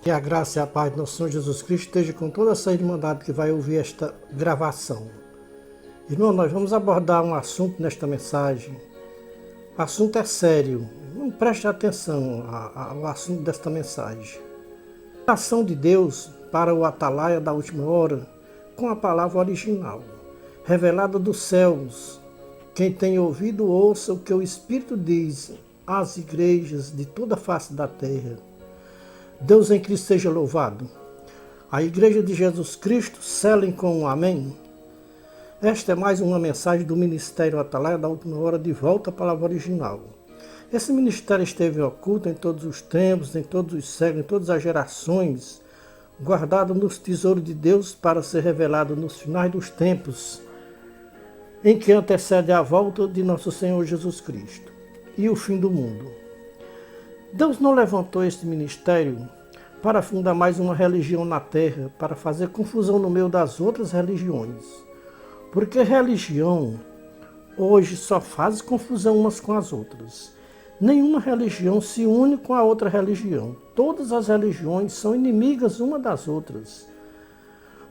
Que a graça e a paz do nosso Senhor Jesus Cristo esteja com toda essa irmandade que vai ouvir esta gravação. Irmão, nós vamos abordar um assunto nesta mensagem. O assunto é sério. Não preste atenção ao assunto desta mensagem. A ação de Deus para o Atalaia da última hora com a palavra original, revelada dos céus. Quem tem ouvido, ouça o que o Espírito diz às igrejas de toda a face da terra. Deus em Cristo seja louvado. A Igreja de Jesus Cristo selem com um amém. Esta é mais uma mensagem do Ministério Atalaia da última hora de volta à palavra original. Esse ministério esteve oculto em todos os tempos, em todos os séculos, em todas as gerações, guardado nos tesouros de Deus para ser revelado nos finais dos tempos, em que antecede a volta de nosso Senhor Jesus Cristo e o fim do mundo. Deus não levantou este ministério para fundar mais uma religião na terra, para fazer confusão no meio das outras religiões. Porque religião hoje só faz confusão umas com as outras. Nenhuma religião se une com a outra religião. Todas as religiões são inimigas uma das outras.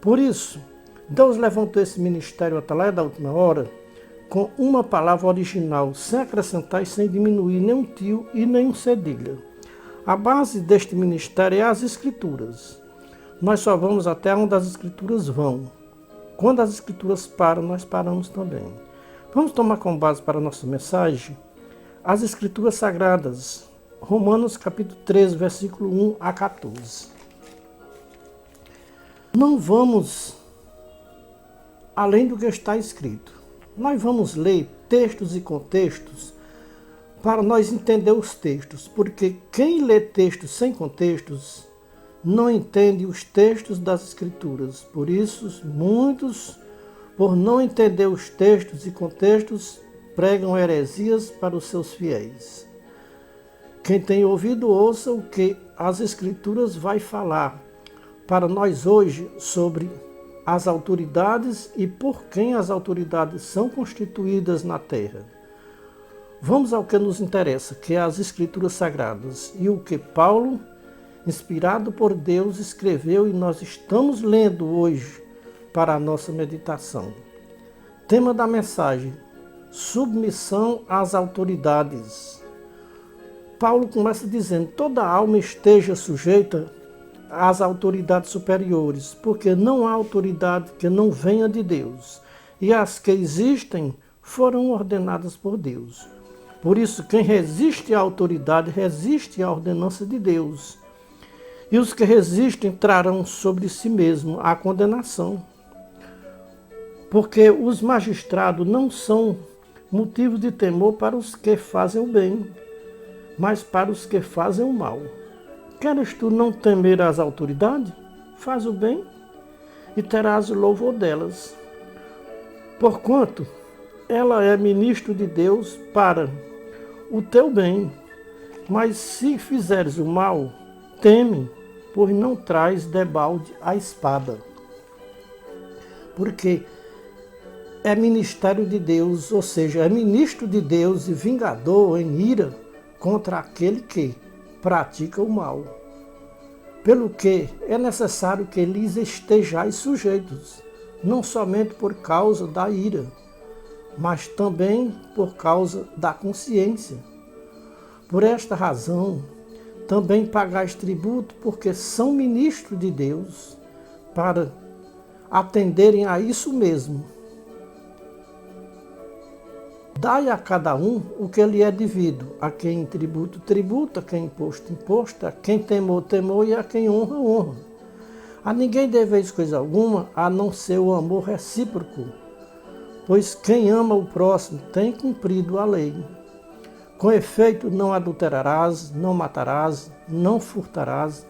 Por isso, Deus levantou esse ministério Atalaia da última hora com uma palavra original, sem acrescentar e sem diminuir nenhum tio e nenhum cedilha. A base deste ministério é as Escrituras. Nós só vamos até onde as Escrituras vão. Quando as Escrituras param, nós paramos também. Vamos tomar como base para a nossa mensagem as Escrituras Sagradas. Romanos capítulo 13, versículo 1 a 14. Não vamos além do que está escrito. Nós vamos ler textos e contextos para nós entender os textos, porque quem lê textos sem contextos não entende os textos das Escrituras. Por isso, muitos, por não entender os textos e contextos, pregam heresias para os seus fiéis. Quem tem ouvido, ouça o que as Escrituras vai falar para nós hoje sobre as autoridades e por quem as autoridades são constituídas na terra. Vamos ao que nos interessa, que é as Escrituras Sagradas e o que Paulo, inspirado por Deus, escreveu e nós estamos lendo hoje para a nossa meditação. Tema da mensagem: submissão às autoridades. Paulo começa dizendo: toda alma esteja sujeita às autoridades superiores, porque não há autoridade que não venha de Deus, e as que existem foram ordenadas por Deus. Por isso, quem resiste à autoridade resiste à ordenança de Deus, e os que resistem trarão sobre si mesmo a condenação. Porque os magistrados não são motivo de temor para os que fazem o bem, mas para os que fazem o mal. Queres tu não temer as autoridades? Faz o bem e terás o louvor delas. Porquanto ela é ministro de Deus para o teu bem. Mas se fizeres o mal, teme, pois não traz debalde a espada. Porque é ministério de Deus, ou seja, é ministro de Deus e vingador em ira contra aquele que pratica o mal. Pelo que é necessário que lhes estejais sujeitos, não somente por causa da ira, mas também por causa da consciência. Por esta razão, também pagais tributo, porque são ministros de Deus, para atenderem a isso mesmo. Dai a cada um o que lhe é devido, a quem tributo, tributo, a quem imposto, imposto, a quem temor, temor e a quem honra, honra. A ninguém deveis coisa alguma, a não ser o amor recíproco, pois quem ama o próximo tem cumprido a lei. Com efeito, não adulterarás, não matarás, não furtarás,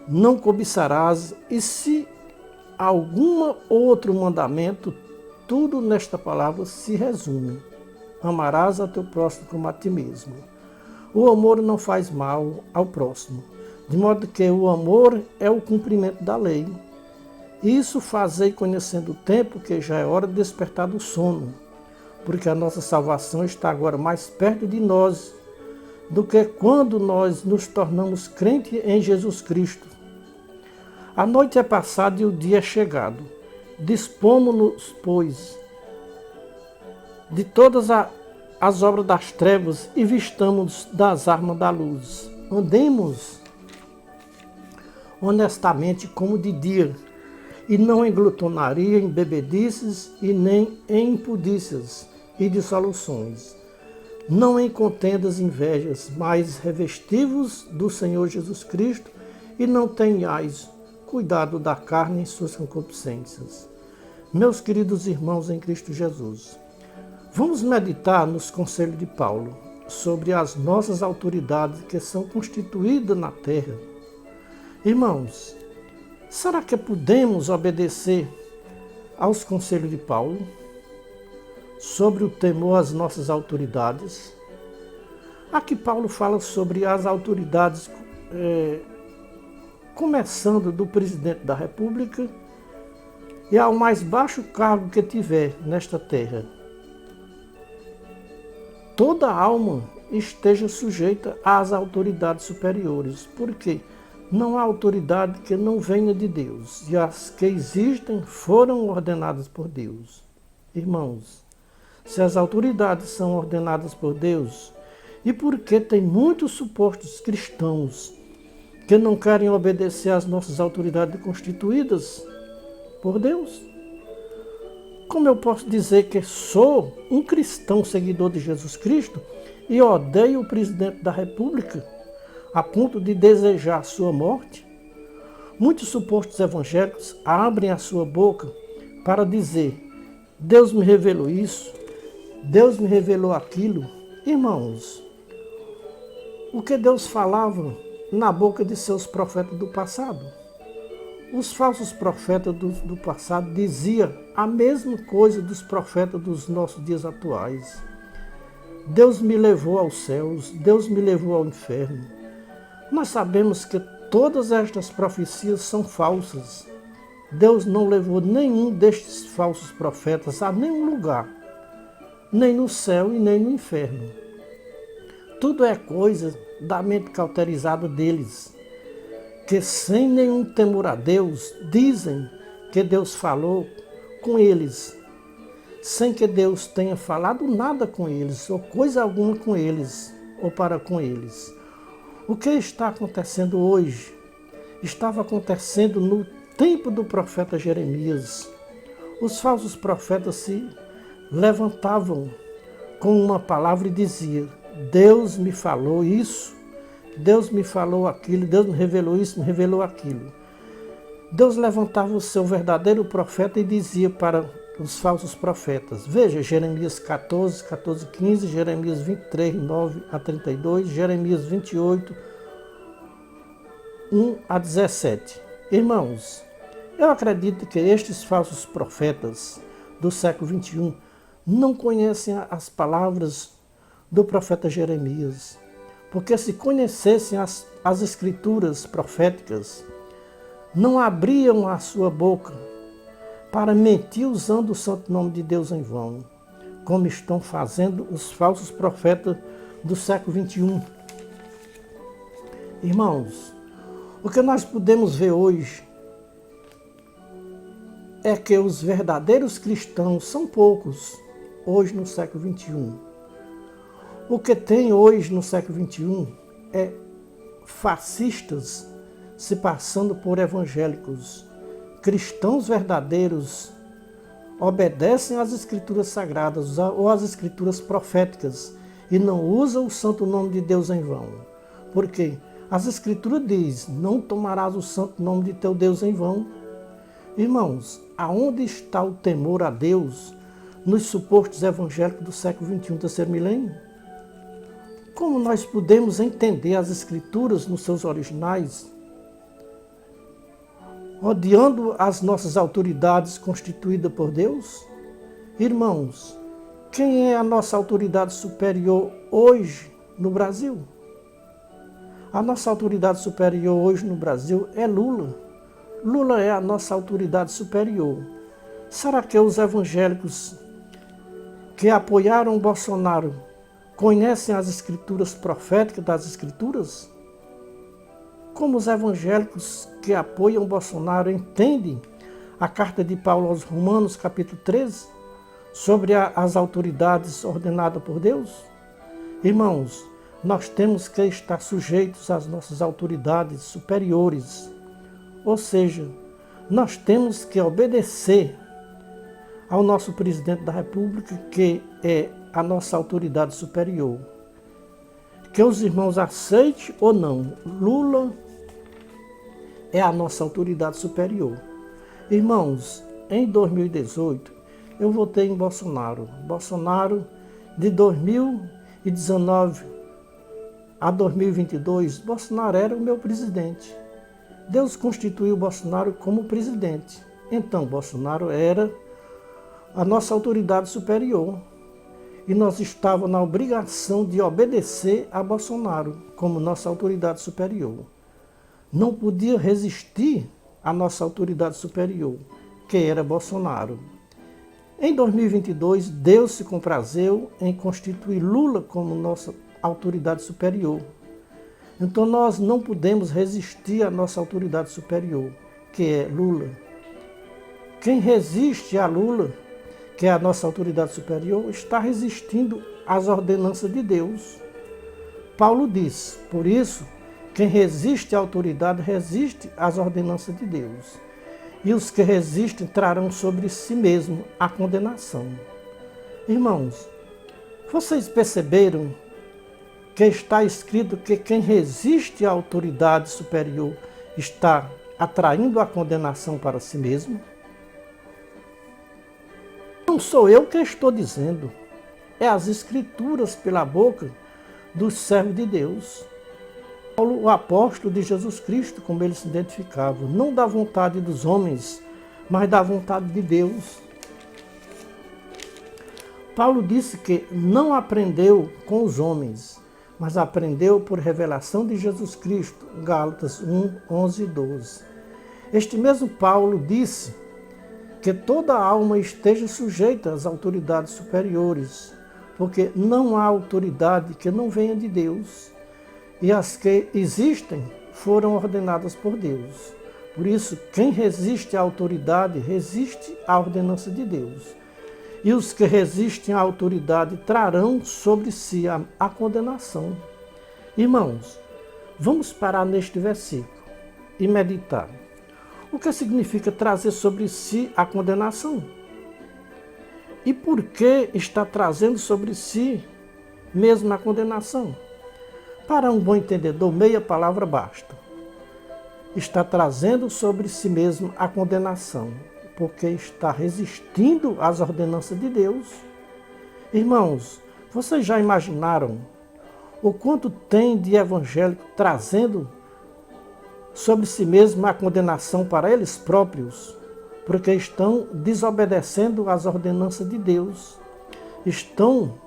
não cobiçarás, e se algum outro mandamento, tudo nesta palavra se resume: amarás a teu próximo como a ti mesmo. O amor não faz mal ao próximo, de modo que o amor é o cumprimento da lei. Isso fazei conhecendo o tempo, que já é hora de despertar do sono, porque a nossa salvação está agora mais perto de nós do que quando nós nos tornamos crentes em Jesus Cristo. A noite é passada e o dia é chegado. Dispomos-nos, pois, de todas as obras das trevas e vistamos das armas da luz. Andemos honestamente como de dia, e não em glutonaria, em bebedices, e nem em impudícias e dissoluções, não em contendas e invejas, mas revestivos do Senhor Jesus Cristo, e não tenhais cuidado da carne em suas concupiscências. Meus queridos irmãos em Cristo Jesus, vamos meditar nos conselhos de Paulo sobre as nossas autoridades que são constituídas na terra. Irmãos, será que podemos obedecer aos conselhos de Paulo sobre o temor às nossas autoridades? Aqui Paulo fala sobre as autoridades, começando do presidente da República e ao mais baixo cargo que tiver nesta terra. Toda alma esteja sujeita às autoridades superiores, porque não há autoridade que não venha de Deus, e as que existem foram ordenadas por Deus. Irmãos, se as autoridades são ordenadas por Deus, e porque tem muitos supostos cristãos que não querem obedecer às nossas autoridades constituídas por Deus, como eu posso dizer que sou um cristão seguidor de Jesus Cristo e odeio o presidente da República a ponto de desejar sua morte? Muitos supostos evangélicos abrem a sua boca para dizer: Deus me revelou isso, Deus me revelou aquilo. Irmãos, o que Deus falava na boca de seus profetas do passado? Os falsos profetas do passado diziam a mesma coisa dos profetas dos nossos dias atuais. Deus me levou aos céus, Deus me levou ao inferno. Nós sabemos que todas estas profecias são falsas. Deus não levou nenhum destes falsos profetas a nenhum lugar, nem no céu e nem no inferno. Tudo é coisa da mente cauterizada deles, que sem nenhum temor a Deus, dizem que Deus falou com eles, sem que Deus tenha falado nada com eles, ou coisa alguma com eles, ou para com eles. O que está acontecendo hoje, estava acontecendo no tempo do profeta Jeremias. Os falsos profetas se levantavam com uma palavra e diziam: Deus me falou isso, Deus me falou aquilo, Deus me revelou isso, me revelou aquilo. Deus levantava o seu verdadeiro profeta e dizia para os falsos profetas. Veja, Jeremias 14, 15, Jeremias 23, 9 a 32, Jeremias 28, 1 a 17. Irmãos, eu acredito que estes falsos profetas do século XXI não conhecem as palavras do profeta Jeremias, porque se conhecessem as escrituras proféticas, não abriam a sua boca para mentir usando o santo nome de Deus em vão, como estão fazendo os falsos profetas do século XXI. Irmãos, o que nós podemos ver hoje é que os verdadeiros cristãos são poucos hoje no século XXI. O que tem hoje no século XXI é fascistas se passando por evangélicos. Cristãos verdadeiros obedecem às escrituras sagradas ou às escrituras proféticas e não usam o santo nome de Deus em vão. Porque as escrituras dizem: não tomarás o santo nome de teu Deus em vão. Irmãos, aonde está o temor a Deus nos supostos evangélicos do século XXI, terceiro milênio? Como nós podemos entender as escrituras nos seus originais, odiando as nossas autoridades constituídas por Deus? Irmãos, quem é a nossa autoridade superior hoje no Brasil? A nossa autoridade superior hoje no Brasil é Lula. Lula é a nossa autoridade superior. Será que os evangélicos que apoiaram Bolsonaro conhecem as escrituras proféticas das escrituras? Como os evangélicos que apoiam Bolsonaro entendem a carta de Paulo aos Romanos, capítulo 13, sobre as autoridades ordenadas por Deus? Irmãos, nós temos que estar sujeitos às nossas autoridades superiores, ou seja, nós temos que obedecer ao nosso presidente da República, que é a nossa autoridade superior. Que os irmãos aceitem ou não, Lula é a nossa autoridade superior. Irmãos, em 2018, eu votei em Bolsonaro. Bolsonaro, de 2019 a 2022, Bolsonaro era o meu presidente. Deus constituiu Bolsonaro como presidente. Então, Bolsonaro era a nossa autoridade superior. E nós estávamos na obrigação de obedecer a Bolsonaro como nossa autoridade superior. Não podia resistir à nossa autoridade superior, que era Bolsonaro. Em 2022, Deus se comprazeu em constituir Lula como nossa autoridade superior. Então nós não podemos resistir à nossa autoridade superior, que é Lula. Quem resiste a Lula, que é a nossa autoridade superior, está resistindo às ordenanças de Deus. Paulo diz, por isso, quem resiste à autoridade resiste às ordenanças de Deus. E os que resistem trarão sobre si mesmo a condenação. Irmãos, vocês perceberam que está escrito que quem resiste à autoridade superior está atraindo a condenação para si mesmo? Não sou eu que estou dizendo, é as Escrituras pela boca dos servos de Deus. Paulo, o apóstolo de Jesus Cristo, como ele se identificava, não da vontade dos homens, mas da vontade de Deus. Paulo disse que não aprendeu com os homens, mas aprendeu por revelação de Jesus Cristo, Gálatas 1, 11 e 12. Este mesmo Paulo disse que toda alma esteja sujeita às autoridades superiores, porque não há autoridade que não venha de Deus, e as que existem foram ordenadas por Deus. Por isso, quem resiste à autoridade, resiste à ordenança de Deus. E os que resistem à autoridade trarão sobre si a condenação. Irmãos, vamos parar neste versículo e meditar. O que significa trazer sobre si a condenação? E por que está trazendo sobre si mesmo a condenação? Para um bom entendedor, meia palavra basta. Está trazendo sobre si mesmo a condenação, porque está resistindo às ordenanças de Deus. Irmãos, vocês já imaginaram o quanto tem de evangélico trazendo sobre si mesmo a condenação para eles próprios, porque estão desobedecendo às ordenanças de Deus, estão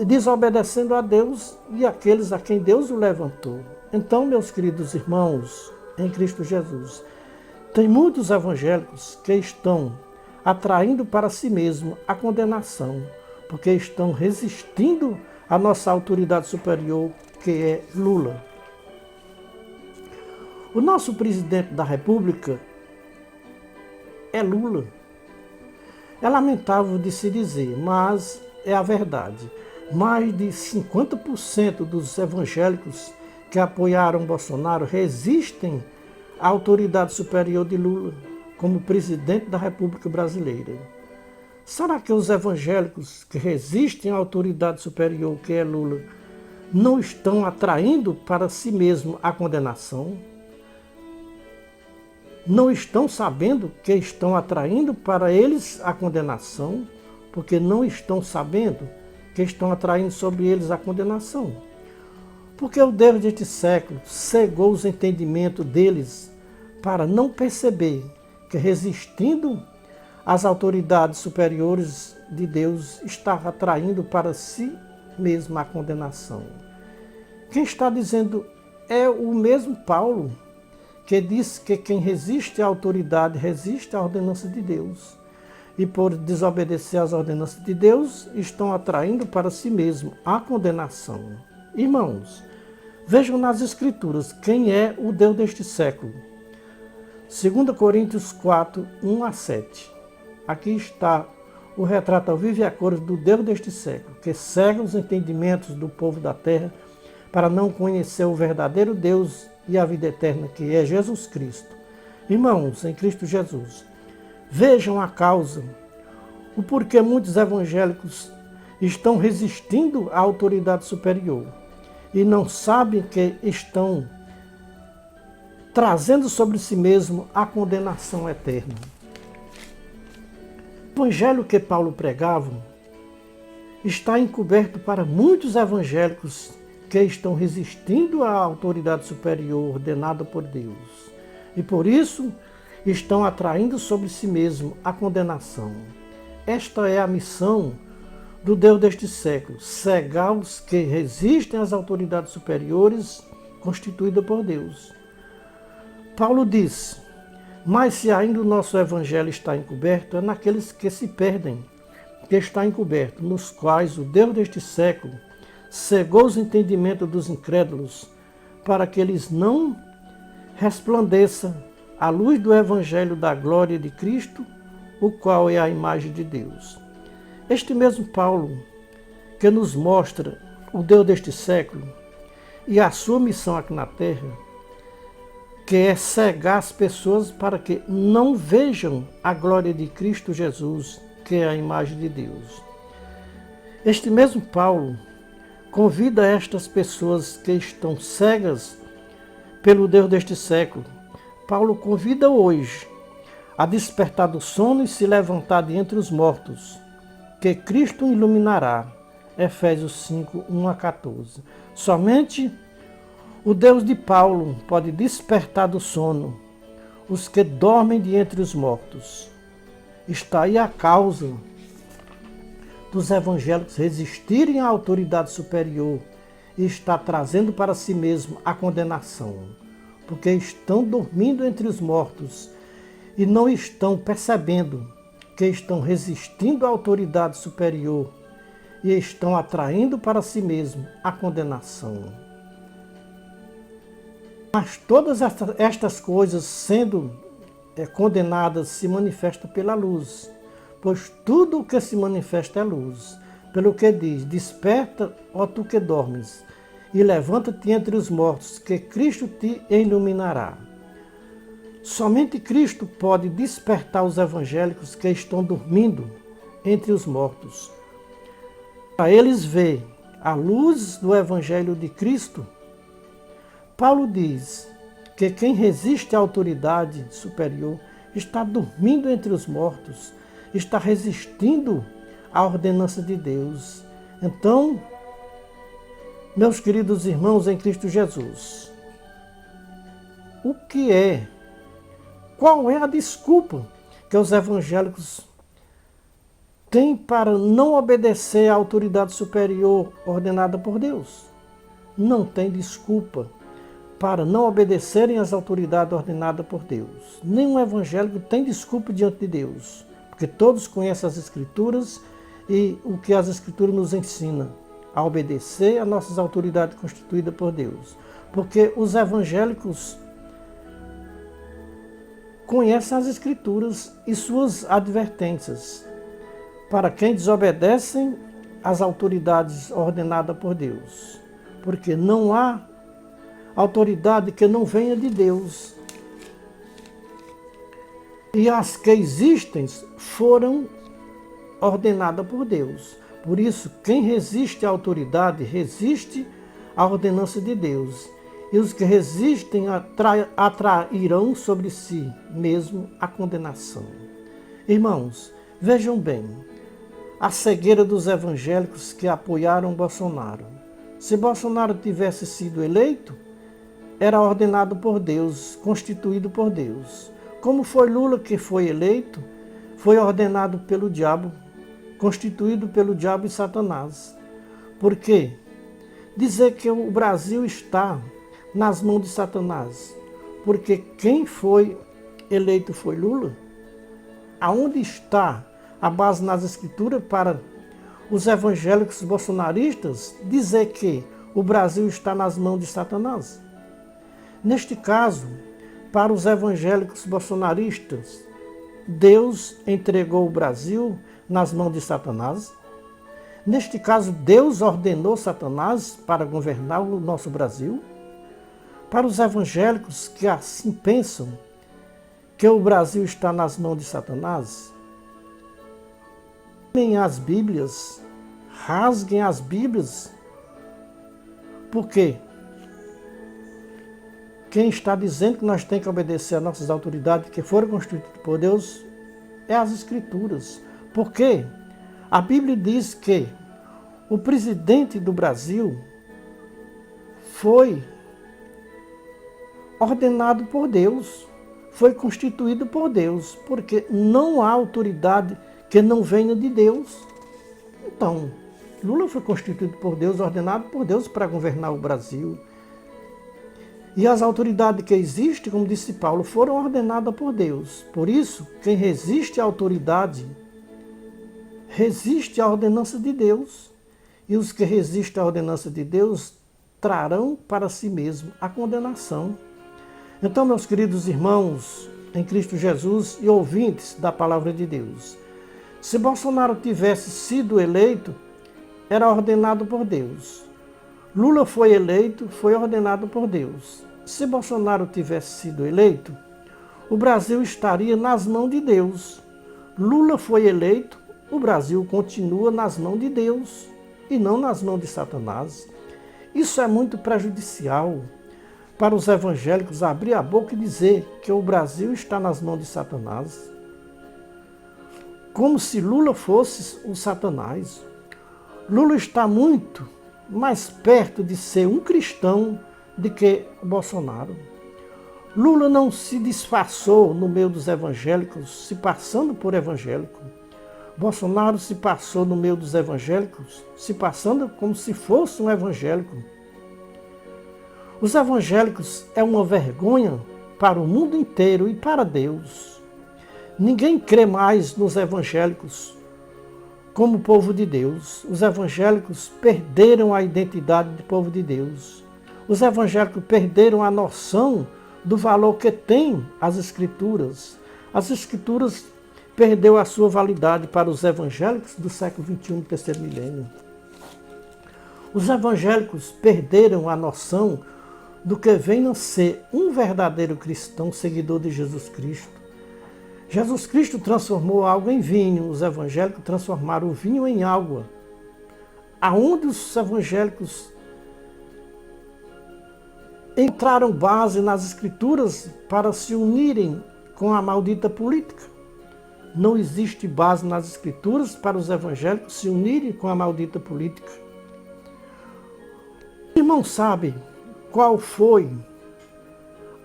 desobedecendo a Deus e aqueles a quem Deus o levantou. Então, meus queridos irmãos, em Cristo Jesus, tem muitos evangélicos que estão atraindo para si mesmo a condenação, porque estão resistindo à nossa autoridade superior, que é Lula. O nosso presidente da República é Lula. É lamentável de se dizer, mas é a verdade. Mais de 50% dos evangélicos que apoiaram Bolsonaro resistem à autoridade superior de Lula como presidente da República Brasileira. Será que os evangélicos que resistem à autoridade superior, que é Lula, não estão atraindo para si mesmo a condenação? Não estão sabendo que estão atraindo para eles a condenação, porque não estão sabendo que estão atraindo sobre eles a condenação. Porque o Deus deste século cegou os entendimentos deles para não perceber que resistindo às autoridades superiores de Deus está atraindo para si mesmo a condenação. Quem está dizendo é o mesmo Paulo, que diz que quem resiste à autoridade resiste à ordenança de Deus. e por desobedecer às ordenanças de Deus, estão atraindo para si mesmo a condenação. Irmãos, vejam nas Escrituras quem é o Deus deste século. 2 Coríntios 4, 1 a 7. Aqui está o retrato ao vivo e a cores do Deus deste século, que cega os entendimentos do povo da terra para não conhecer o verdadeiro Deus e a vida eterna, que é Jesus Cristo. Irmãos, em Cristo Jesus, vejam a causa, o porquê muitos evangélicos estão resistindo à autoridade superior e não sabem que estão trazendo sobre si mesmo a condenação eterna. O evangelho que Paulo pregava está encoberto para muitos evangélicos que estão resistindo à autoridade superior ordenada por Deus e por isso estão atraindo sobre si mesmo a condenação. Esta é a missão do Deus deste século, cegar os que resistem às autoridades superiores constituídas por Deus. Paulo diz: mas se ainda o nosso evangelho está encoberto, é naqueles que se perdem, que está encoberto, nos quais o Deus deste século cegou os entendimentos dos incrédulos, para que eles não resplandeça a luz do evangelho da glória de Cristo, o qual é a imagem de Deus. Este mesmo Paulo, que nos mostra o Deus deste século e a sua missão aqui na terra, que é cegar as pessoas para que não vejam a glória de Cristo Jesus, que é a imagem de Deus. Este mesmo Paulo convida estas pessoas que estão cegas pelo Deus deste século. Paulo convida hoje a despertar do sono e se levantar de entre os mortos, que Cristo iluminará. Efésios 5, 1 a 14. Somente o Deus de Paulo pode despertar do sono os que dormem de entre os mortos. Está aí a causa dos evangélicos resistirem à autoridade superior e está trazendo para si mesmo a condenação, porque estão dormindo entre os mortos e não estão percebendo que estão resistindo à autoridade superior e estão atraindo para si mesmo a condenação. Mas todas estas coisas sendo condenadas se manifestam pela luz, pois tudo o que se manifesta é luz. Pelo que diz: desperta, ó tu que dormes, e levanta-te entre os mortos, que Cristo te iluminará. Somente Cristo pode despertar os evangélicos que estão dormindo entre os mortos, para eles ver a luz do evangelho de Cristo. Paulo diz que quem resiste à autoridade superior está dormindo entre os mortos, está resistindo à ordenança de Deus. Então, meus queridos irmãos em Cristo Jesus, o que é? Qual é a desculpa que os evangélicos têm para não obedecer à autoridade superior ordenada por Deus? Não tem desculpa para não obedecerem às autoridades ordenadas por Deus. Nenhum evangélico tem desculpa diante de Deus, porque todos conhecem as Escrituras e o que as Escrituras nos ensinam, a obedecer às nossas autoridades constituídas por Deus. Porque os evangélicos conhecem as Escrituras e suas advertências para quem desobedecem às autoridades ordenadas por Deus. Porque não há autoridade que não venha de Deus. E as que existem foram ordenadas por Deus. Por isso, quem resiste à autoridade, resiste à ordenança de Deus. E os que resistem atrairão sobre si mesmo a condenação. Irmãos, vejam bem a cegueira dos evangélicos que apoiaram Bolsonaro. Se Bolsonaro tivesse sido eleito, era ordenado por Deus, constituído por Deus. Como foi Lula que foi eleito, foi ordenado pelo diabo, constituído pelo diabo e Satanás. Por quê? Dizer que o Brasil está nas mãos de Satanás, porque quem foi eleito foi Lula. Aonde está a base nas escrituras para os evangélicos bolsonaristas dizer que o Brasil está nas mãos de Satanás? Neste caso, para os evangélicos bolsonaristas, Deus entregou o Brasil nas mãos de Satanás? Neste caso, Deus ordenou Satanás para governar o nosso Brasil? Para os evangélicos que assim pensam, que o Brasil está nas mãos de Satanás, rasguem as Bíblias, porque quem está dizendo que nós temos que obedecer às nossas autoridades que foram constituídas por Deus é as Escrituras. Porque a Bíblia diz que o presidente do Brasil foi ordenado por Deus, foi constituído por Deus, porque não há autoridade que não venha de Deus. Então, Lula foi constituído por Deus, ordenado por Deus para governar o Brasil. E as autoridades que existem, como disse Paulo, foram ordenadas por Deus. Por isso, quem resiste à autoridade, resiste à ordenança de Deus. E os que resistem à ordenança de Deus trarão para si mesmo a condenação. Então, meus queridos irmãos em Cristo Jesus e ouvintes da palavra de Deus, se Bolsonaro tivesse sido eleito, era ordenado por Deus. Lula foi eleito, foi ordenado por Deus. Se Bolsonaro tivesse sido eleito, o Brasil estaria nas mãos de Deus. Lula foi eleito, o Brasil continua nas mãos de Deus e não nas mãos de Satanás. Isso é muito prejudicial para os evangélicos abrir a boca e dizer que o Brasil está nas mãos de Satanás, como se Lula fosse o Satanás. Lula está muito mais perto de ser um cristão do que Bolsonaro. Lula não se disfarçou no meio dos evangélicos, se passando por evangélico. Bolsonaro se passou no meio dos evangélicos, se passando como se fosse um evangélico. Os evangélicos é uma vergonha para o mundo inteiro e para Deus. Ninguém crê mais nos evangélicos como o povo de Deus. Os evangélicos perderam a identidade de povo de Deus. Os evangélicos perderam a noção do valor que tem as Escrituras. As Escrituras perdeu a sua validade para os evangélicos do século XXI, do terceiro milênio. Os evangélicos perderam a noção do que vem a ser um verdadeiro cristão, seguidor de Jesus Cristo. Jesus Cristo transformou água em vinho, os evangélicos transformaram o vinho em água. Aonde os evangélicos entraram base nas Escrituras para se unirem com a maldita política. Não existe base nas Escrituras para os evangélicos se unirem com a maldita política. O irmão sabe qual foi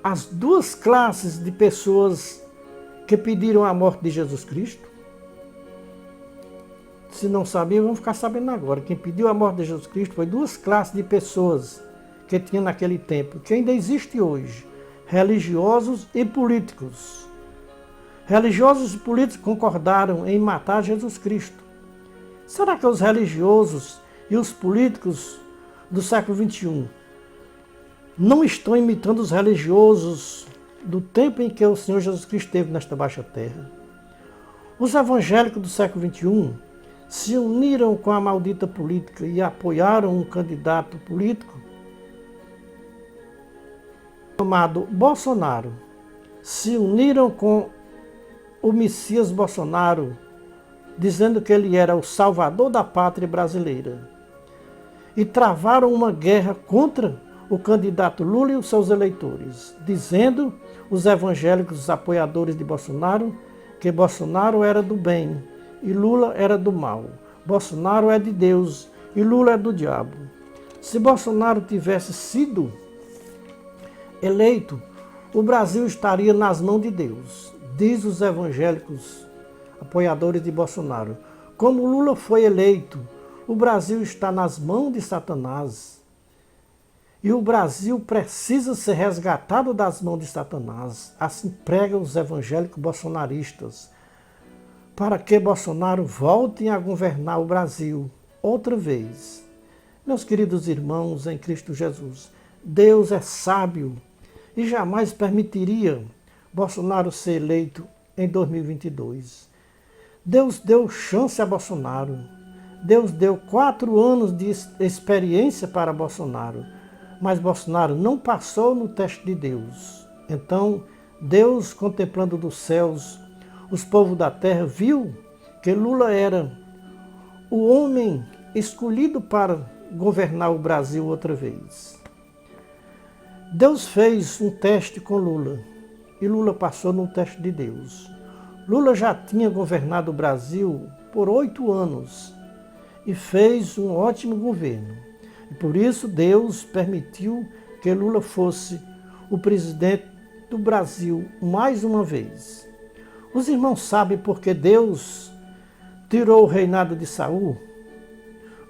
as duas classes de pessoas que pediram a morte de Jesus Cristo? Se não sabiam, vão ficar sabendo agora. Quem pediu a morte de Jesus Cristo foi duas classes de pessoas que tinha naquele tempo, que ainda existe hoje: religiosos e políticos. Religiosos e políticos concordaram em matar Jesus Cristo. Será que os religiosos e os políticos do século XXI não estão imitando os religiosos do tempo em que o Senhor Jesus Cristo esteve nesta baixa terra? Os evangélicos do século XXI se uniram com a maldita política e apoiaram um candidato político chamado Bolsonaro. Se uniram com o Messias Bolsonaro, dizendo que ele era o salvador da pátria brasileira. E travaram uma guerra contra o candidato Lula e os seus eleitores, dizendo os evangélicos, os apoiadores de Bolsonaro, que Bolsonaro era do bem e Lula era do mal. Bolsonaro é de Deus e Lula é do diabo. Se Bolsonaro tivesse sido eleito, o Brasil estaria nas mãos de Deus, diz os evangélicos apoiadores de Bolsonaro. Como Lula foi eleito, o Brasil está nas mãos de Satanás. E o Brasil precisa ser resgatado das mãos de Satanás. Assim pregam os evangélicos bolsonaristas. para que Bolsonaro volte a governar o Brasil outra vez. Meus queridos irmãos em Cristo Jesus, Deus é sábio e jamais permitiria Bolsonaro ser eleito em 2022. Deus deu chance a Bolsonaro. Deus deu 4 anos de experiência para Bolsonaro. Mas Bolsonaro não passou no teste de Deus. Então, Deus, contemplando dos céus os povos da terra, viu que Lula era o homem escolhido para governar o Brasil outra vez. Deus fez um teste com Lula e Lula passou no teste de Deus. Lula já tinha governado o Brasil por 8 anos e fez um ótimo governo. E por isso Deus permitiu que Lula fosse o presidente do Brasil mais uma vez. Os irmãos sabem por que Deus tirou o reinado de Saul?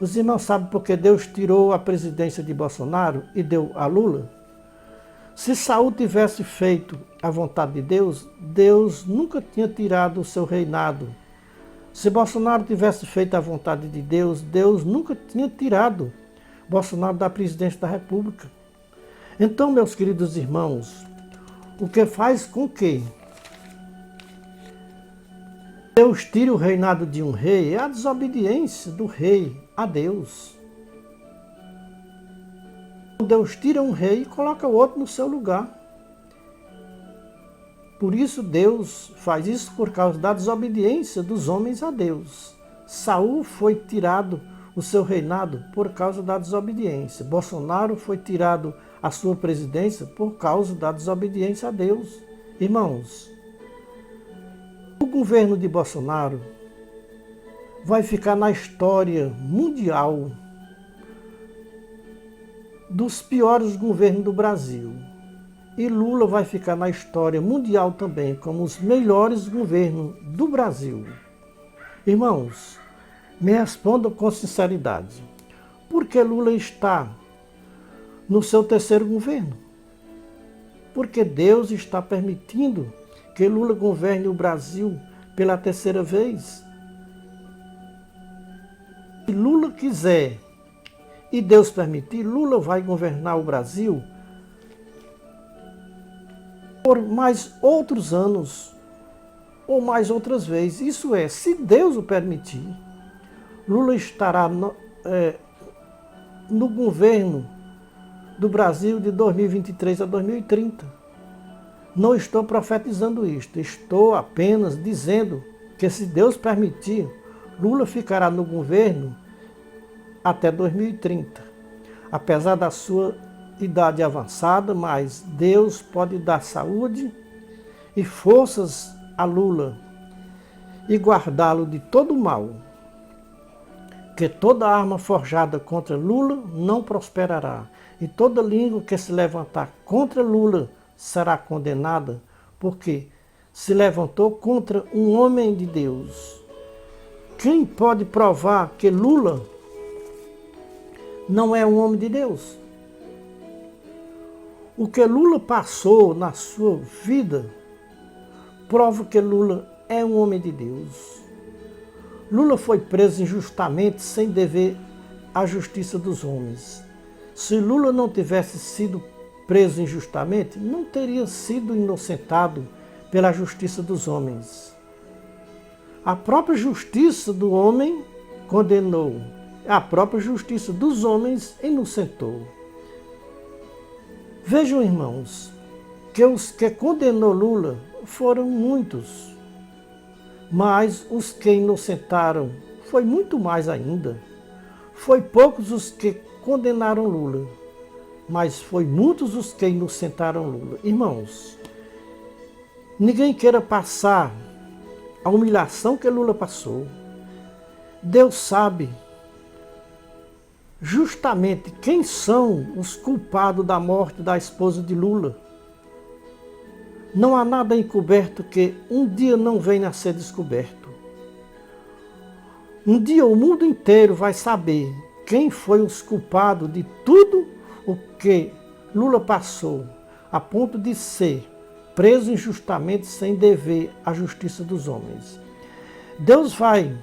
Os irmãos sabem por que Deus tirou a presidência de Bolsonaro e deu a Lula? Se Saul tivesse feito a vontade de Deus, Deus nunca tinha tirado o seu reinado. Se Bolsonaro tivesse feito a vontade de Deus, Deus nunca tinha tirado Bolsonaro da presidência da República. Então, meus queridos irmãos, o que faz com que Deus tire o reinado de um rei é a desobediência do rei a Deus. Deus tira um rei e coloca o outro no seu lugar. Por isso Deus faz isso por causa da desobediência dos homens a Deus. Saul foi tirado o seu reinado por causa da desobediência. Bolsonaro foi tirado a sua presidência por causa da desobediência a Deus. Irmãos, o governo de Bolsonaro vai ficar na história mundial dos piores governos do Brasil. E Lula vai ficar na história mundial também como os melhores governos do Brasil. Irmãos, me respondam com sinceridade. Por que Lula está no seu terceiro governo? Porque Deus está permitindo que Lula governe o Brasil pela terceira vez. Se Lula quiser e Deus permitir, Lula vai governar o Brasil por mais outros anos ou mais outras vezes. Isso é, se Deus o permitir, Lula estará no governo do Brasil de 2023 a 2030. Não estou profetizando isto, estou apenas dizendo que se Deus permitir, Lula ficará no governo até 2030. Apesar da sua idade avançada, mas Deus pode dar saúde e forças a Lula e guardá-lo de todo o mal. Que toda arma forjada contra Lula não prosperará, e toda língua que se levantar contra Lula será condenada, porque se levantou contra um homem de Deus. Quem pode provar que Lula não é um homem de Deus? O que Lula passou na sua vida prova que Lula é um homem de Deus. Lula foi preso injustamente sem dever à justiça dos homens. Se Lula não tivesse sido preso injustamente, não teria sido inocentado pela justiça dos homens. A própria justiça do homem condenou, a própria justiça dos homens inocentou. Vejam, irmãos, que os que condenou Lula foram muitos, mas os que inocentaram foi muito mais ainda. Foi poucos os que condenaram Lula, mas foi muitos os que inocentaram Lula. Irmãos, ninguém queira passar a humilhação que Lula passou. Deus sabe justamente quem são os culpados da morte da esposa de Lula. Não há nada encoberto que um dia não venha a ser descoberto. Um dia o mundo inteiro vai saber quem foi os culpados de tudo o que Lula passou, a ponto de ser preso injustamente sem dever à justiça dos homens. Deus vai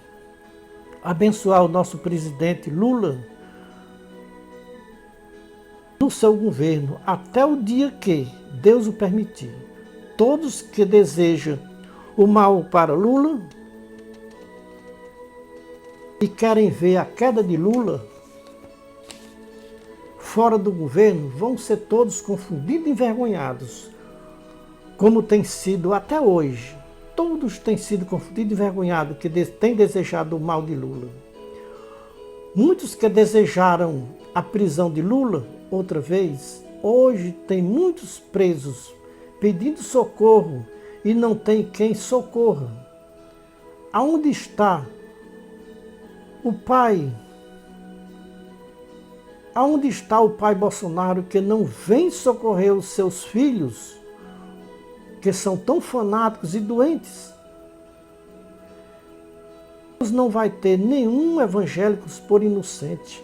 abençoar o nosso presidente Lula no seu governo até o dia que Deus o permitir. Todos que desejam o mal para Lula e querem ver a queda de Lula fora do governo vão ser todos confundidos e envergonhados, como tem sido até hoje. Todos têm sido confundidos e envergonhados que têm desejado o mal de Lula. Muitos que desejaram a prisão de Lula outra vez, hoje tem muitos presos pedindo socorro e não tem quem socorra. Aonde está o pai? Aonde está o pai Bolsonaro que não vem socorrer os seus filhos, que são tão fanáticos e doentes? Deus não vai ter nenhum evangélico por inocente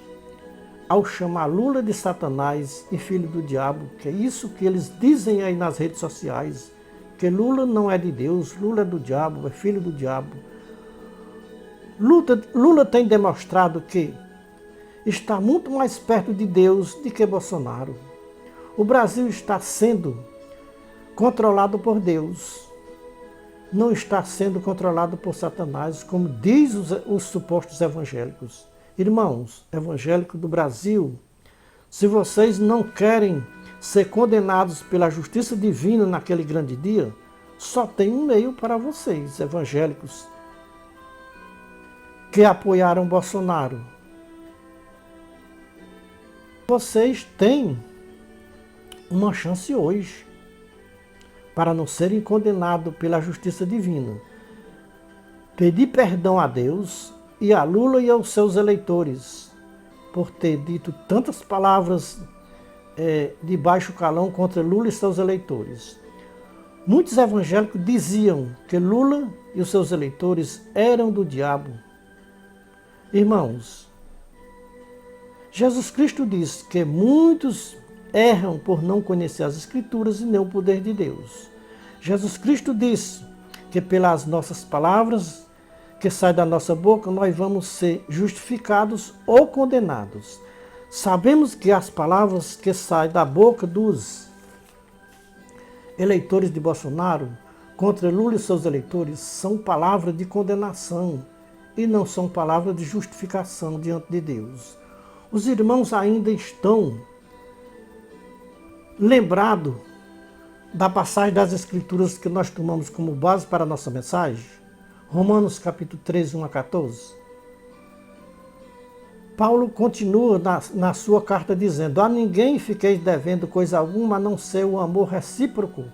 ao chamar Lula de Satanás e filho do diabo, que é isso que eles dizem aí nas redes sociais, que Lula não é de Deus, Lula é do diabo, é filho do diabo. Lula tem demonstrado que está muito mais perto de Deus do que Bolsonaro. O Brasil está sendo controlado por Deus, não está sendo controlado por Satanás, como diz os supostos evangélicos. Irmãos, evangélicos do Brasil, se vocês não querem ser condenados pela justiça divina naquele grande dia, só tem um meio para vocês, evangélicos, que apoiaram Bolsonaro. Vocês têm uma chance hoje para não serem condenados pela justiça divina. Pedir perdão a Deus e a Lula e aos seus eleitores por ter dito tantas palavras de baixo calão contra Lula e seus eleitores. Muitos evangélicos diziam que Lula e os seus eleitores eram do diabo. Irmãos, Jesus Cristo diz que muitos erram por não conhecer as Escrituras e nem o poder de Deus. Jesus Cristo disse que pelas nossas palavras que saem da nossa boca, nós vamos ser justificados ou condenados. Sabemos que as palavras que saem da boca dos eleitores de Bolsonaro contra Lula e seus eleitores são palavras de condenação e não são palavras de justificação diante de Deus. Os irmãos ainda estão lembrados da passagem das Escrituras que nós tomamos como base para a nossa mensagem? Romanos capítulo 13, 1 a 14. Paulo continua na sua carta dizendo: a ninguém fiqueis devendo coisa alguma a não ser o amor recíproco,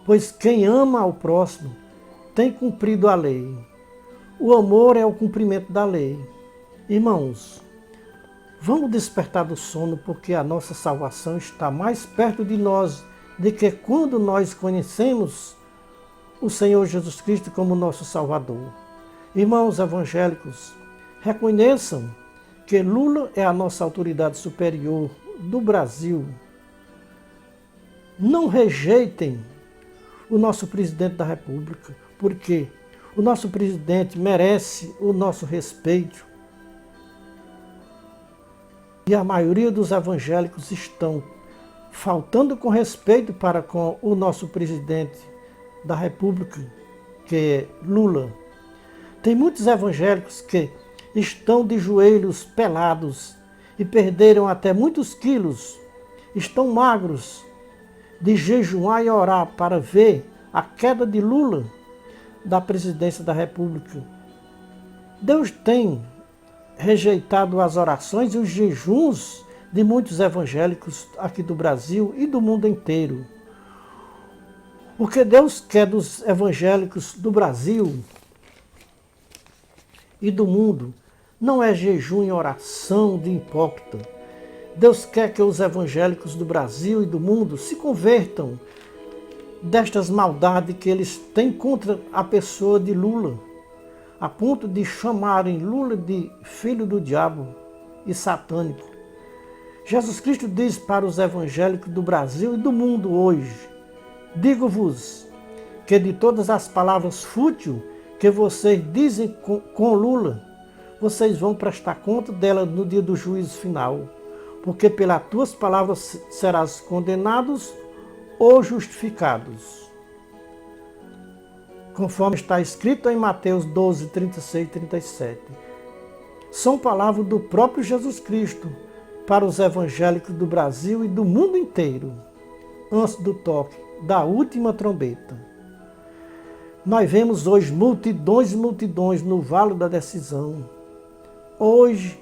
pois quem ama ao próximo tem cumprido a lei. O amor é o cumprimento da lei. Irmãos, vamos despertar do sono, porque a nossa salvação está mais perto de nós do que quando nós conhecemos o Senhor Jesus Cristo como nosso Salvador. Irmãos evangélicos, reconheçam que Lula é a nossa autoridade superior do Brasil. Não rejeitem o nosso presidente da República, porque o nosso presidente merece o nosso respeito. E a maioria dos evangélicos estão faltando com respeito para com o nosso presidente da República, que é Lula. Tem muitos evangélicos que estão de joelhos pelados e perderam até muitos quilos, estão magros de jejuar e orar para ver a queda de Lula da presidência da República. Deus tem rejeitado as orações e os jejuns de muitos evangélicos aqui do Brasil e do mundo inteiro. O que Deus quer dos evangélicos do Brasil e do mundo não é jejum e oração de hipócrita. Deus quer que os evangélicos do Brasil e do mundo se convertam destas maldades que eles têm contra a pessoa de Lula, a ponto de chamarem Lula de filho do diabo e satânico. Jesus Cristo diz para os evangélicos do Brasil e do mundo hoje: digo-vos que de todas as palavras fúteis que vocês dizem com Lula, vocês vão prestar conta dela no dia do juízo final, porque pelas tuas palavras serás condenados ou justificados. Conforme está escrito em Mateus 12, 36 e 37. São palavras do próprio Jesus Cristo para os evangélicos do Brasil e do mundo inteiro, antes do toque da última trombeta. Nós vemos hoje multidões e multidões no vale da decisão. Hoje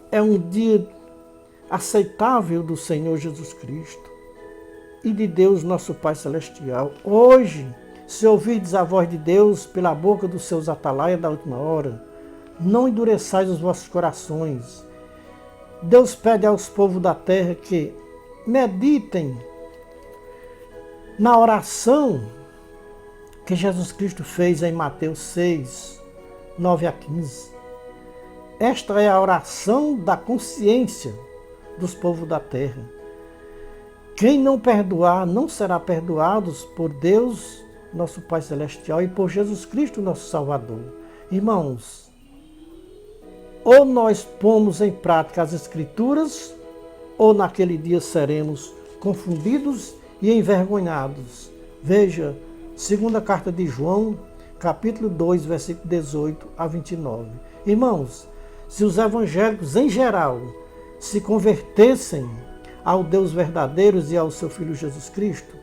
é um dia aceitável do Senhor Jesus Cristo e de Deus nosso Pai Celestial. Hoje, se ouvirdes a voz de Deus pela boca dos seus atalaias da última hora, não endureçais os vossos corações. Deus pede aos povos da terra que meditem na oração que Jesus Cristo fez em Mateus 6, 9 a 15. Esta é a oração da consciência dos povos da terra. Quem não perdoar não será perdoado por Deus, nosso Pai Celestial, e por Jesus Cristo, nosso Salvador. Irmãos, ou nós pomos em prática as Escrituras, ou naquele dia seremos confundidos e envergonhados. Veja, segunda carta de João, capítulo 2, versículo 18 a 29. Irmãos, se os evangélicos em geral se convertessem ao Deus verdadeiro e ao seu Filho Jesus Cristo,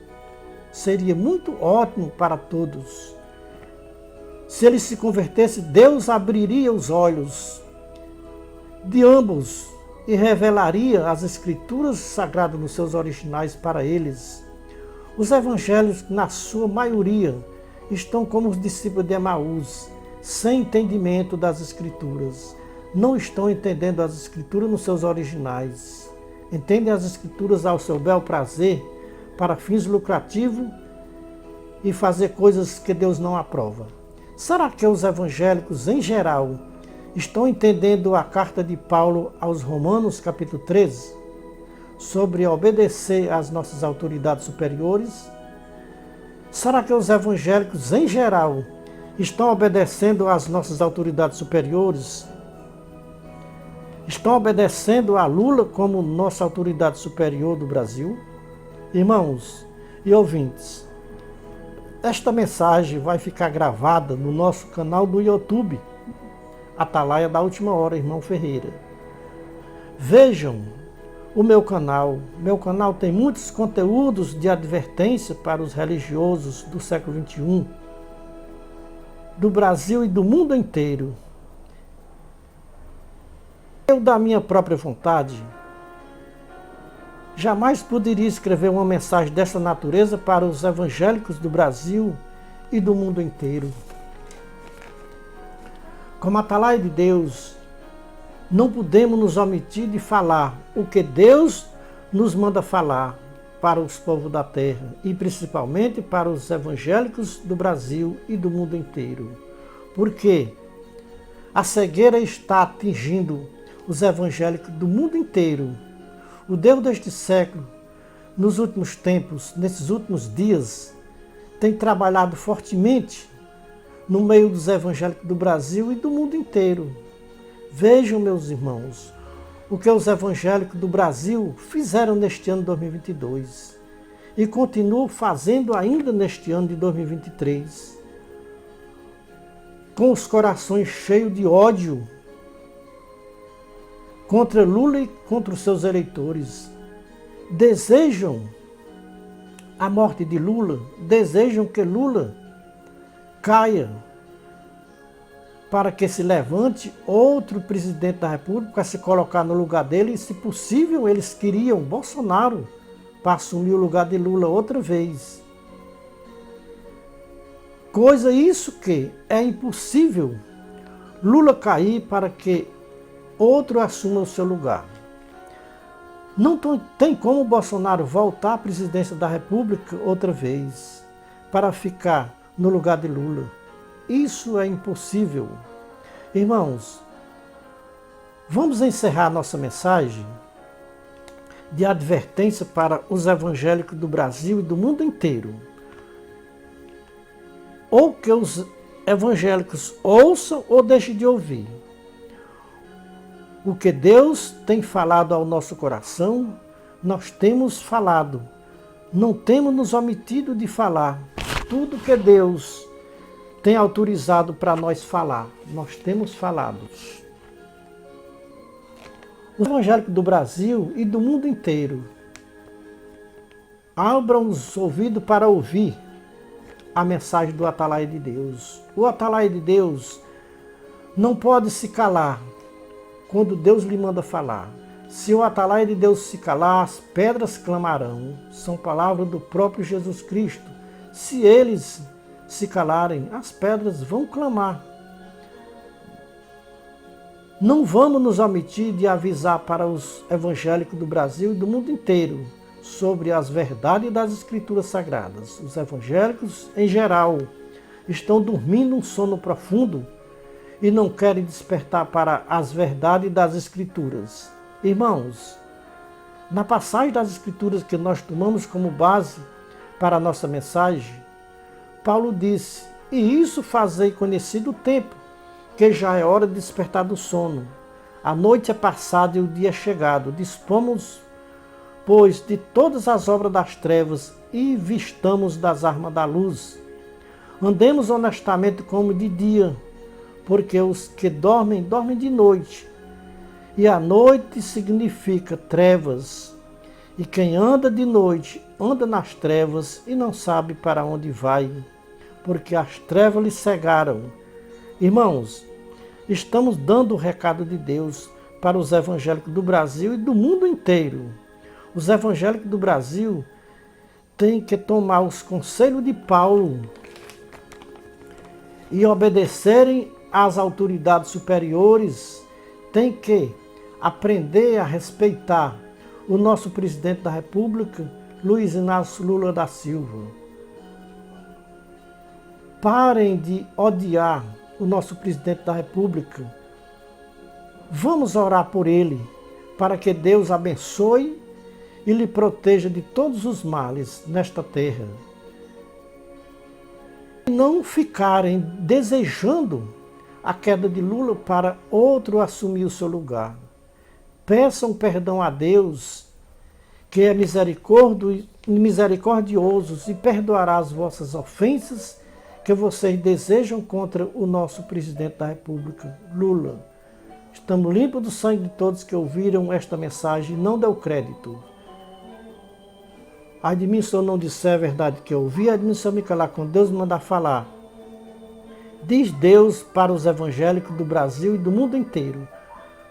seria muito ótimo para todos. Se eles se convertessem, Deus abriria os olhos de ambos e revelaria as Escrituras sagradas nos seus originais para eles. Os evangélicos, na sua maioria, estão como os discípulos de Emaús, sem entendimento das Escrituras. Não estão entendendo as Escrituras nos seus originais. Entendem as Escrituras ao seu bel prazer, para fins lucrativos e fazer coisas que Deus não aprova. Será que os evangélicos, em geral, estão entendendo a carta de Paulo aos Romanos, capítulo 13, sobre obedecer às nossas autoridades superiores? Será que os evangélicos, em geral, estão obedecendo às nossas autoridades superiores? Estão obedecendo a Lula como nossa autoridade superior do Brasil? Irmãos e ouvintes, esta mensagem vai ficar gravada no nosso canal do YouTube, Atalaia da Última Hora, irmão Ferreira. Vejam o meu canal. Meu canal tem muitos conteúdos de advertência para os religiosos do século XXI, do Brasil e do mundo inteiro. Eu, da minha própria vontade, jamais poderia escrever uma mensagem dessa natureza para os evangélicos do Brasil e do mundo inteiro. Como atalaia de Deus, não podemos nos omitir de falar o que Deus nos manda falar para os povos da terra e principalmente para os evangélicos do Brasil e do mundo inteiro. Porque a cegueira está atingindo os evangélicos do mundo inteiro. O Deus deste século, nos últimos tempos, nesses últimos dias, tem trabalhado fortemente no meio dos evangélicos do Brasil e do mundo inteiro. Vejam, meus irmãos, o que os evangélicos do Brasil fizeram neste ano de 2022 e continuam fazendo ainda neste ano de 2023, com os corações cheios de ódio contra Lula e contra os seus eleitores. Desejam a morte de Lula, desejam que Lula caia para que se levante outro presidente da República para se colocar no lugar dele e, se possível, eles queriam Bolsonaro para assumir o lugar de Lula outra vez. Coisa isso que é impossível Lula cair para que outro assuma o seu lugar. Não tem como Bolsonaro voltar à presidência da República outra vez para ficar no lugar de Lula. Isso é impossível. Irmãos, vamos encerrar nossa mensagem de advertência para os evangélicos do Brasil e do mundo inteiro. Ou que os evangélicos ouçam ou deixem de ouvir. O que Deus tem falado ao nosso coração, nós temos falado. Não temos nos omitido de falar. Tudo que Deus tem autorizado para nós falar, nós temos falado. Os evangélicos do Brasil e do mundo inteiro abram os ouvidos para ouvir a mensagem do Atalaia de Deus. O Atalaia de Deus não pode se calar quando Deus lhe manda falar. Se o Atalaia de Deus se calar, as pedras clamarão. São palavras do próprio Jesus Cristo. Se eles se calarem, as pedras vão clamar. Não vamos nos omitir de avisar para os evangélicos do Brasil e do mundo inteiro sobre as verdades das Escrituras Sagradas. Os evangélicos, em geral, estão dormindo um sono profundo e não querem despertar para as verdades das Escrituras. Irmãos, na passagem das Escrituras que nós tomamos como base para a nossa mensagem, Paulo disse: "E isso fazei conhecido o tempo, que já é hora de despertar do sono. A noite é passada e o dia é chegado. Dispomos, pois, de todas as obras das trevas e vistamos das armas da luz. Andemos honestamente como de dia, porque os que dormem, dormem de noite. E a noite significa trevas. E quem anda de noite, anda nas trevas e não sabe para onde vai, porque as trevas lhe cegaram." Irmãos, estamos dando o recado de Deus para os evangélicos do Brasil e do mundo inteiro. Os evangélicos do Brasil têm que tomar os conselhos de Paulo e obedecerem às autoridades superiores, têm que aprender a respeitar o nosso presidente da República, Luiz Inácio Lula da Silva. Parem de odiar o nosso presidente da República. Vamos orar por ele, para que Deus abençoe e lhe proteja de todos os males nesta terra. E não ficarem desejando a queda de Lula para outro assumir o seu lugar. Peçam perdão a Deus, que é misericordioso e perdoará as vossas ofensas que vocês desejam contra o nosso presidente da República, Lula. Estamos limpos do sangue de todos que ouviram esta mensagem e não deu crédito. Ai de mim se eu não disser a verdade que eu ouvi, ai de mim se eu me calar quando Deus me mandar falar. Diz Deus para os evangélicos do Brasil e do mundo inteiro: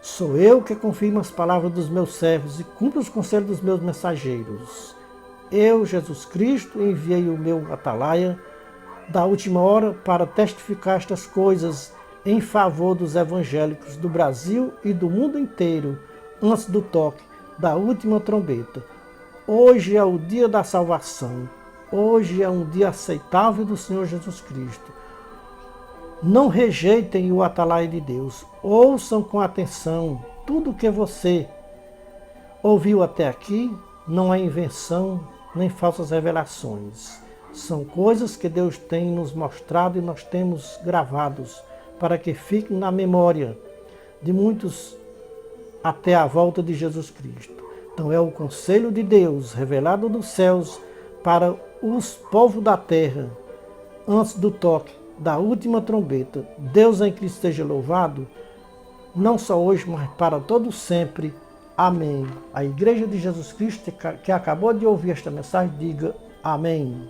sou eu que confirmo as palavras dos meus servos e cumpro os conselhos dos meus mensageiros. Eu, Jesus Cristo, enviei o meu Atalaia da última hora para testificar estas coisas em favor dos evangélicos do Brasil e do mundo inteiro, antes do toque da última trombeta. Hoje é o dia da salvação. Hoje é um dia aceitável do Senhor Jesus Cristo. Não rejeitem o Atalaia de Deus. Ouçam com atenção tudo o que você ouviu até aqui. Não é invenção nem falsas revelações. São coisas que Deus tem nos mostrado e nós temos gravados para que fiquem na memória de muitos até a volta de Jesus Cristo. Então é o conselho de Deus revelado dos céus para os povos da terra antes do toque da última trombeta. Deus em Cristo seja louvado, não só hoje, mas para todo sempre. Amém. A Igreja de Jesus Cristo que acabou de ouvir esta mensagem, diga amém.